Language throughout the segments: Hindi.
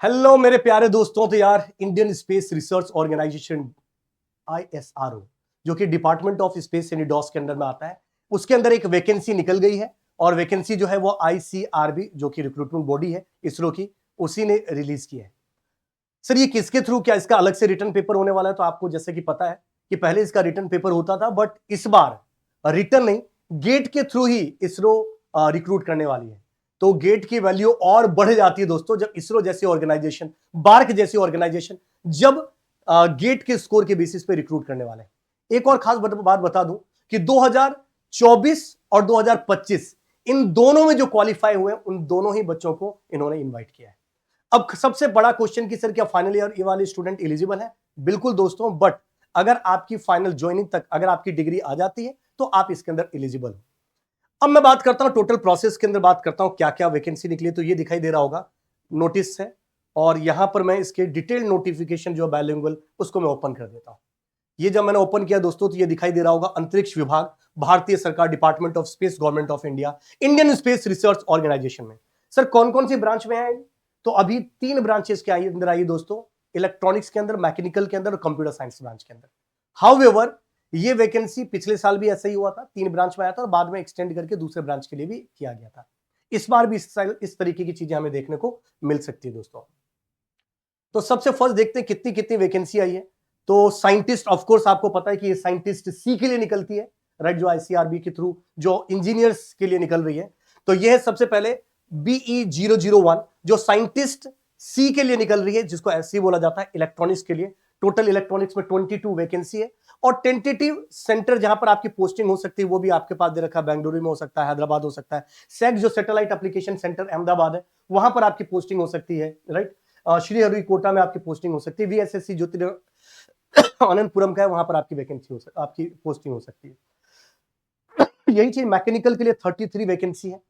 हेलो मेरे प्यारे दोस्तों। तो यार Indian space research organisation ISRO जो कि डिपार्टमेंट ऑफ स्पेस यानी डॉस के अंडर में आता है, उसके अंदर एक वैकेंसी निकल गई है। और वैकेंसी जो है वो ICRB जो कि रिक्रूटमेंट बॉडी है इसरो की, उसी ने रिलीज की है। सर ये किसके थ्रू, क्या इसका अलग से रिटर्न पेपर होने वाला है? तो आपको जैसे कि पता है कि पहले इसका रिटर्न पेपर होता था, बट इस बार रिटर्न नहीं, गेट के थ्रू ही इसरो रिक्रूट करने वाली है। तो गेट की वैल्यू और बढ़ जाती है दोस्तों जब इसरो जैसी ऑर्गेनाइजेशन, बार्क जैसी ऑर्गेनाइजेशन जब गेट के स्कोर के बेसिस पे रिक्रूट करने वाले हैं। एक और खास बात बता दूं कि 2024 और 2025 इन दोनों में जो क्वालिफाई हुए उन दोनों ही बच्चों को इन्होंने इन्वाइट किया है। अब सबसे बड़ा क्वेश्चन कि सर क्या फाइनल ईयर ये वाले स्टूडेंट एलिजिबल है? बिल्कुल दोस्तों, बट अगर आपकी फाइनल ज्वाइनिंग तक अगर आपकी डिग्री आ जाती है तो आप इसके अंदर एलिजिबल हो। अब मैं बात करता हूं टोटल प्रोसेस के अंदर, बात करता हूं क्या क्या वैकेंसी निकली। तो ये दिखाई दे रहा होगा नोटिस है, और यहां पर मैं इसके डिटेल नोटिफिकेशन जो बाइलिंगुअल उसको मैं ओपन कर देता हूं। ये जब मैंने ओपन किया दोस्तों तो ये दिखाई दे रहा होगा अंतरिक्ष विभाग, भारतीय सरकार, department of space, government of India, Indian space research organisation में। सर कौन कौन सी ब्रांच में है? तो अभी 3 ब्रांचेस के अंदर आई दोस्तों, इलेक्ट्रॉनिक्स के अंदर, मैकेनिकल के अंदर और कंप्यूटर साइंस ब्रांच के अंदर। हाउएवर ये वैकेंसी पिछले साल भी ऐसा ही हुआ था, 3 ब्रांच में आया था और बाद में एक्सटेंड करके दूसरे ब्रांच के लिए भी किया गया था। इस बार भी इस तरीके की चीजें हमें देखने को मिल सकती है दोस्तों। तो सबसे फर्स्ट देखते हैं कितनी कितनी वैकेंसी आई है। तो साइंटिस्ट, ऑफ कोर्स आपको पता है कि ये साइंटिस्ट सी के लिए निकलती है, राइट, जो ICRB के थ्रू जो इंजीनियर्स के लिए निकल रही है। तो यह है सबसे पहले BE001 जो साइंटिस्ट सी के लिए निकल रही है, जिसको ऐसे बोला जाता है इलेक्ट्रॉनिक्स के लिए। टोटल इलेक्ट्रॉनिक्स में 22 वैकेंसी है। और टेंटेटिव सेंटर जहां पर आपकी पोस्टिंग हो सकती है वो भी आपके पास दे रखा है, बेंगलुरु में हो सकता है, हैदराबाद हो सकता है, सेक जो सैटेलाइट एप्लीकेशन सेंटर अहमदाबाद है वहां पर आपकी पोस्टिंग हो सकती है, राइट। श्रीहरिकोटा में आपकी पोस्टिंग हो सकती है, VSSC अनंतपुरम का है वहां पर आपकी वैकेंसी हो सकती, आपकी पोस्टिंग हो सकती है। यही चीज मैकेनिकल के लिए 33 वैकेंसी है,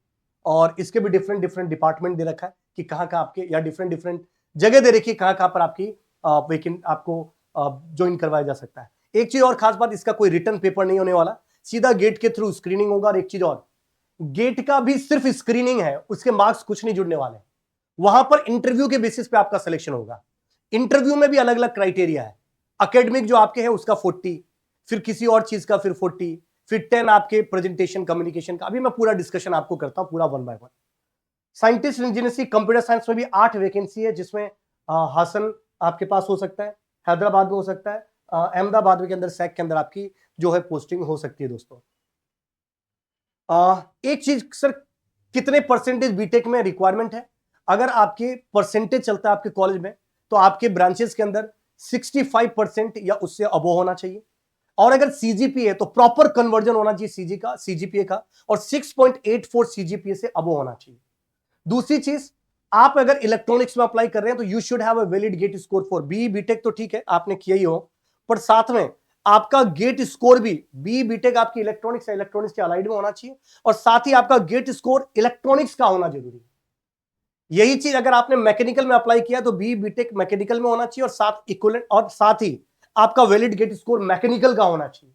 और इसके भी डिफरेंट डिफरेंट डिपार्टमेंट दे रखा है कि कहाँ का आपके, या डिफरेंट डिफरेंट जगह दे रखी है कहाँ कहाँ पर आपकी वैकेंट आपको ज्वाइन करवाया जा सकता है। एक चीज और खास बात, इसका कोई रिटर्न पेपर नहीं होने वाला, सीधा गेट के थ्रू स्क्रीनिंग होगा। और एक चीज और, गेट का भी सिर्फ स्क्रीनिंग है, उसके मार्क्स कुछ नहीं जुड़ने वाले। वहां पर इंटरव्यू के बेसिस पे आपका सिलेक्शन होगा। इंटरव्यू में भी अलग अलग क्राइटेरिया है, एकेडमिक जो आपके है उसका 40, फिर किसी और चीज का फिर 40, फिर 10 आपके प्रेजेंटेशन कम्युनिकेशन का। अभी मैं पूरा डिस्कशन आपको करता हूं पूरा 1 by 1। Scientist engineering computer science में भी 8 वैकेंसी है, जिसमें हासन आपके पास हो सकता है, हैदराबाद में हो सकता है, अहमदाबाद के अंदर सैक के अंदर आपकी जो है पोस्टिंग हो सकती है दोस्तों। एक चीज सर, कितने परसेंटेज बीटेक में रिक्वायरमेंट है? अगर आपके परसेंटेज चलता है आपके कॉलेज में तो आपके ब्रांचेस के अंदर 65% या उससे अबो होना चाहिए। और अगर सीजीपीए तो प्रॉपर कन्वर्जन होना चाहिए सीजीपीए का, और 6.84 सीजीपीए से अबो होना चाहिए। दूसरी चीज, आप अगर इलेक्ट्रॉनिक्स में अप्लाई कर रहे हैं तो you should have a valid GATE score for B BTech. तो ठीक है आपने किया ही हो, पर साथ में आपका गेट स्कोर भी बी बीटेक आपकी इलेक्ट्रॉनिक्स के अलाइड में होना चाहिए, और साथ ही आपका गेट स्कोर इलेक्ट्रॉनिक्स का होना जरूरी है। यही चीज अगर आपने मैकेनिकल में अप्लाई किया तो बी बीटेक मैकेनिकल में होना चाहिए, और साथ इक्विवेलेंट, और साथ ही आपका वैलिड गेट स्कोर मैकेनिकल का होना चाहिए।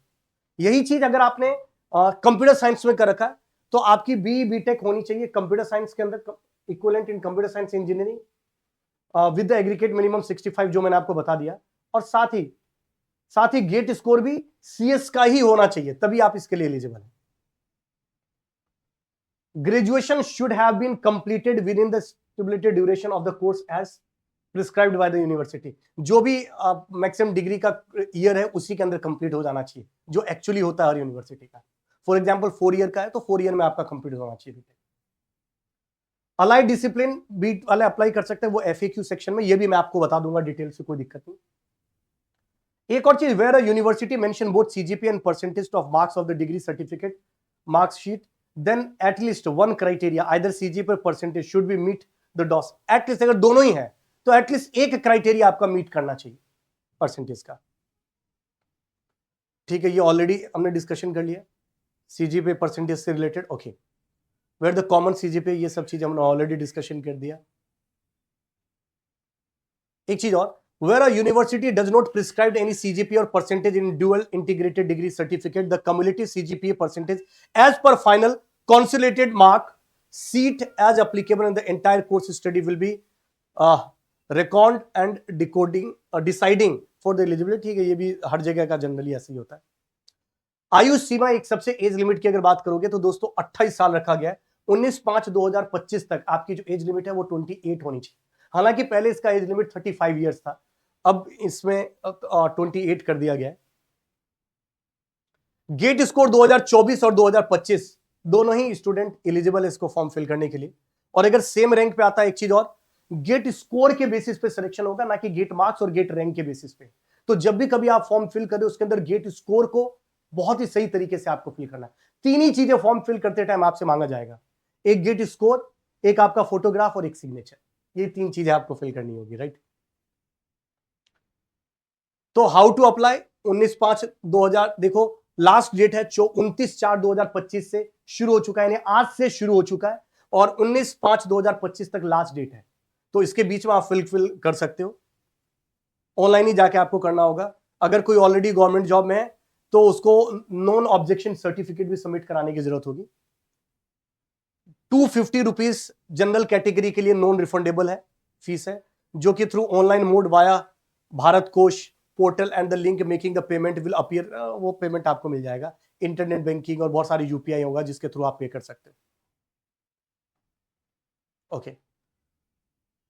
यही चीज अगर आपने कंप्यूटर साइंस में कर रखा है तो आपकी बी बीटेक होनी चाहिए कंप्यूटर साइंस के अंदर, equivalent in computer science engineering with the aggregate minimum 65 जो मैंने आपको बता दिया। और साथ ही गेट स्कोर भी CS का ही होना चाहिए, तभी आप इसके लिए एलिजिबल हैं। Graduation should have been completed within the stipulated duration of the course as prescribed by the university. जो भी मैक्सिमम डिग्री का ईयर है उसी के अंदर कंप्लीट हो जाना चाहिए, जो एक्चुअली होता है हर यूनिवर्सिटी का। फॉर एग्जांपल 4 ईयर का है तो 4 ईयर में आपका कंप्लीट होना चाहिए। अलाइड डिसिप्लिन भी वाले अप्लाई कर सकते हैं, वो FAQ सेक्शन में, ये भी मैं आपको बता दूंगा डिटेल से, कोई दिक्कत नहीं। एक और चीज, where a university mention both CGPA and percentage of marks of the degree certificate marks sheet, then at least one criteria either CGPA percentage should be meet the dose. At least अगर दोनों ही है तो एटलीस्ट एक क्राइटेरिया आपका मीट करना चाहिए परसेंटेज का। ठीक है, ये ऑलरेडी हमने डिस्कशन कर लिया CGPA परसेंटेज से related. Okay, where the common CGPA, ये सब चीज हमने ऑलरेडी डिस्कशन कर दिया। एक चीज और, where a university does not prescribe any CGPA or percentage in dual integrated degree certificate, the cumulative CGPA percentage as per final consolidated mark sheet as applicable in the entire course study will be record and decoding deciding for the eligibility. ठीक है, ये भी हर जगह का जनरली ऐसे ही होता है। आयु सीमा एक सबसे एज लिमिट की अगर बात करोगे तो दोस्तों 28 साल रखा गया है। 19/5/2025 तक आपकी जो एज लिमिट है वो 28 होनी चाहिए। हालांकि पहले इसका एज लिमिट 35 ईयर्स था, अब इसमें 28 कर दिया गया है। गेट स्कोर 2024 और 2025 दोनों ही स्टूडेंट एलिजिबल है इसको फॉर्म फिल करने के लिए। और अगर सेम रैंक पे आता है, एक चीज और, गेट स्कोर के बेसिस पे सिलेक्शन होगा, ना कि गेट मार्क्स और गेट रैंक के बेसिस पे। तो जब भी कभी आप फॉर्म फिल करें उसके अंदर गेट स्कोर को बहुत ही सही तरीके से आपको फिल करना है। तीन ही चीजें फॉर्म फिल करते टाइम आपसे मांगा जाएगा, एक गेट स्कोर, एक आपका फोटोग्राफ और एक सिग्नेचर। ये तीन चीजें आपको फिल करनी होगी, राइट। तो हाउ टू अप्लाई, 19/5/2000 देखो लास्ट डेट है 29/4/2025 से शुरू हो चुका है, यानी आज से शुरू हो चुका है, और 19/5/2025 तक लास्ट डेट है। तो इसके बीच में आप फिल कर सकते हो, ऑनलाइन ही जाके आपको करना होगा। अगर कोई ऑलरेडी गवर्नमेंट जॉब में है तो उसको नॉन ऑब्जेक्शन सर्टिफिकेट भी सबमिट कराने की जरूरत होगी। 250 रुपीज जनरल कैटेगरी के लिए नॉन रिफंडेबल है, फीस है, जो कि through online mode via Bharat Kosh portal and the link making the payment will appear, वो पेमेंट आपको मिल जाएगा। इंटरनेट बैंकिंग और बहुत सारी यूपीआई होगा जिसके थ्रू आप पे कर सकते हो। ओके,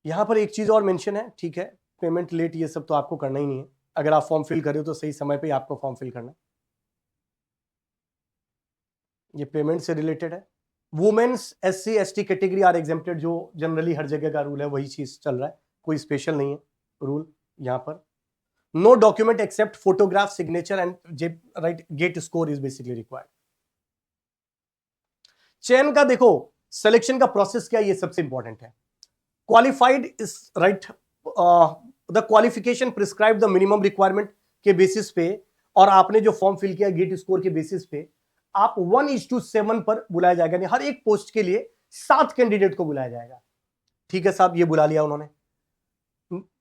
यहां पर एक चीज और मेंशन है, ठीक है, पेमेंट लेट ये सब तो आपको करना ही नहीं है। अगर आप फॉर्म फिल करें तो सही समय पे आपको फॉर्म फिल करना है। ये पेमेंट से रिलेटेड है। Women's SC ST category are exempted, जो जनरली हर जगह का रूल है वही चीज चल रहा है, कोई स्पेशल नहीं है रूल यहां पर। No document except photograph signature and right gate score is basically required. चयन का देखो, सिलेक्शन का प्रोसेस क्या है, ये सबसे इंपॉर्टेंट है। Qualified is right, the qualification prescribe the minimum requirement के बेसिस पे, और आपने जो फॉर्म फिल किया गेट स्कोर के बेसिस पे आप 1:7 पर बुलाया जाएगा, यानी हर एक पोस्ट के लिए 7 कैंडिडेट को बुलाया जाएगा। ठीक है साहब, ये बुला लिया उन्होंने।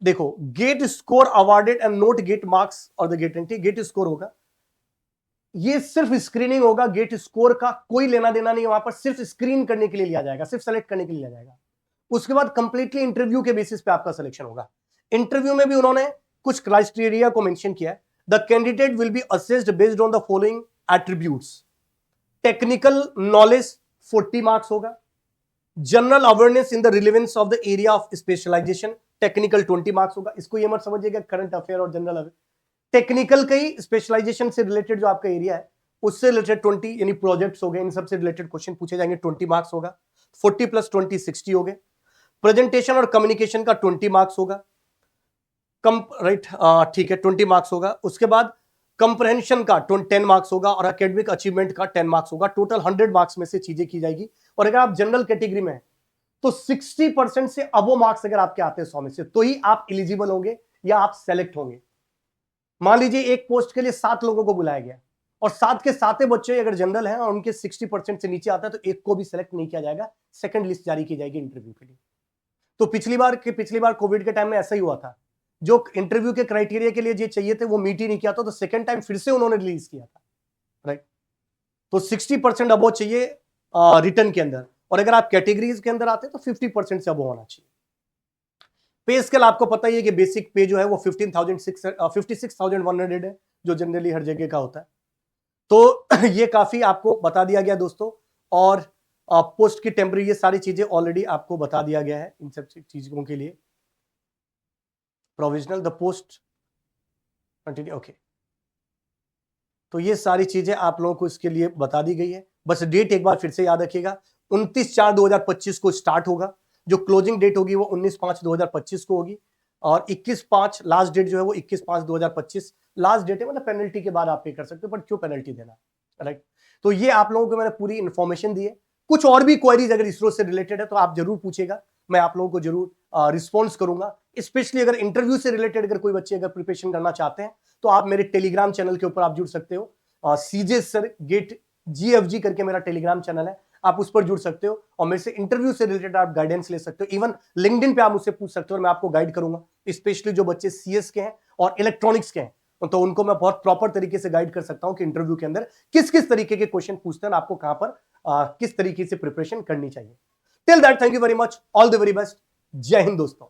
देखो, GATE score awarded and note GATE marks और the GATE rank. GATE score होगा, ये सिर्फ स्क्रीनिंग होगा, गेट स्कोर का कोई लेना देना नहीं है वहां पर, सिर्फ स्क्रीन करने के लिए लिया जाएगा, सिर्फ सेलेक्ट करने के लिए लिया जाएगा। उसके बाद कंप्लीटली इंटरव्यू के बेसिस पे आपका सिलेक्शन होगा। इंटरव्यू में भी उन्होंने कुछ क्राइटेरिया को मेंशन किया है। The candidate will be assessed based on the following attributes. Technical knowledge 40 marks होगा, general awareness in the relevance of the area of specialisation technical 20 marks होगा। इसको ये मत समझिएगा करंट अफेयर और जनरल अवेयर, टेक्निकल का ही स्पेशलाइजेशन से रिलेटेड जो आपका एरिया है उससे रिलेटेड 20, यानी प्रोजेक्ट्स हो गए, इन सबसे रिलेटेड क्वेश्चन पूछे जाएंगे, 20 मार्क्स होगा। 40 + 20 60 हो गए। प्रेजेंटेशन और कम्युनिकेशन का 20 मार्क्स होगा, राइट, ठीक है, 20 मार्क्स होगा। उसके बाद कंप्रहेंशन का 10 मार्क्स होगा, और एकेडमिक अचीवमेंट का 10 मार्क्स होगा। टोटल 100 मार्क्स में से चीजें की जाएगी। और अगर आप जनरल कैटेगरी में हैं तो 60% से अबो मार्क्स अगर आपके आते हैं 100 में से, तो ही आप एलिजिबल होंगे या आप सेलेक्ट होंगे। मान लीजिए एक पोस्ट के लिए 7 लोगों को बुलाया गया, और 7 के 7 बच्चे अगर जनरल हैं और उनके 60% से नीचे आता है तो एक को भी सेलेक्ट नहीं किया जाएगा, सेकंड लिस्ट जारी की जाएगी इंटरव्यू के लिए। तो पिछली बार कोविड के टाइम में ऐसा ही हुआ था, जो इंटरव्यू के क्राइटेरिया के लिए जो चाहिए थे वो मीट ही नहीं किया था, तो सेकंड टाइम फिर से उन्होंने रिलीज किया था, राइट। तो 60% अबो चाहिए रिटर्न के अंदर, और अगर आप कैटेगरीज के अंदर आते हैं तो 50% से अबो होना चाहिए। पे स्केल आपको पता ही है कि बेसिक पे जो है वो 56,100 है, जो जनरली हर जगह का होता है। तो ये काफी आपको बता दिया गया दोस्तों, और पोस्ट की टेम्परेरी, ये सारी चीजें ऑलरेडी आपको बता दिया गया है इन सब चीजों के लिए। Provisional the post continue, okay. तो ये सारी चीजें आप लोगों को इसके लिए बता दी गई है। बस डेट एक बार फिर से याद रखिएगा, 29/4/2025 को स्टार्ट होगा, जो क्लोजिंग डेट होगी वो 19/5/2025 को होगी, और 21/5 लास्ट डेट जो है वो 21/5/2025 लास्ट डेट है। मतलब पेनल्टी के बाद आप पे कर सकते हो, बट क्यों पेनल्टी देना, राइट। तो ये आप लोगों को मैंने पूरी इंफॉर्मेशन दी है। कुछ और भी क्वेरीज अगर इसरो से रिलेटेड है तो आप जरूर पूछेगा, मैं आप लोगों को जरूर रिस्पॉन्स करूंगा। स्पेशली अगर इंटरव्यू से रिलेटेड अगर कोई बच्चे अगर प्रिपरेशन करना चाहते हैं तो आप मेरे टेलीग्राम चैनल के ऊपर आप जुड़ सकते हो। CJ सर गेट GFG करके मेरा टेलीग्राम चैनल है, आप उस पर जुड़ सकते हो और मेरे से इंटरव्यू से रिलेटेड आप गाइडेंस ले सकते हो। इवन लिंक्डइन पे आप मुझसे पूछ सकते हो और मैं आपको गाइड करूंगा। स्पेशली जो बच्चे CS के हैं और इलेक्ट्रॉनिक्स के हैं तो उनको मैं बहुत प्रॉपर तरीके से गाइड कर सकता हूं कि इंटरव्यू के अंदर किस किस तरीके के क्वेश्चन पूछते हैं, आपको कहां पर किस तरीके से प्रिपरेशन करनी चाहिए। Till that, thank you very much, all the very best, जय हिंद दोस्तों।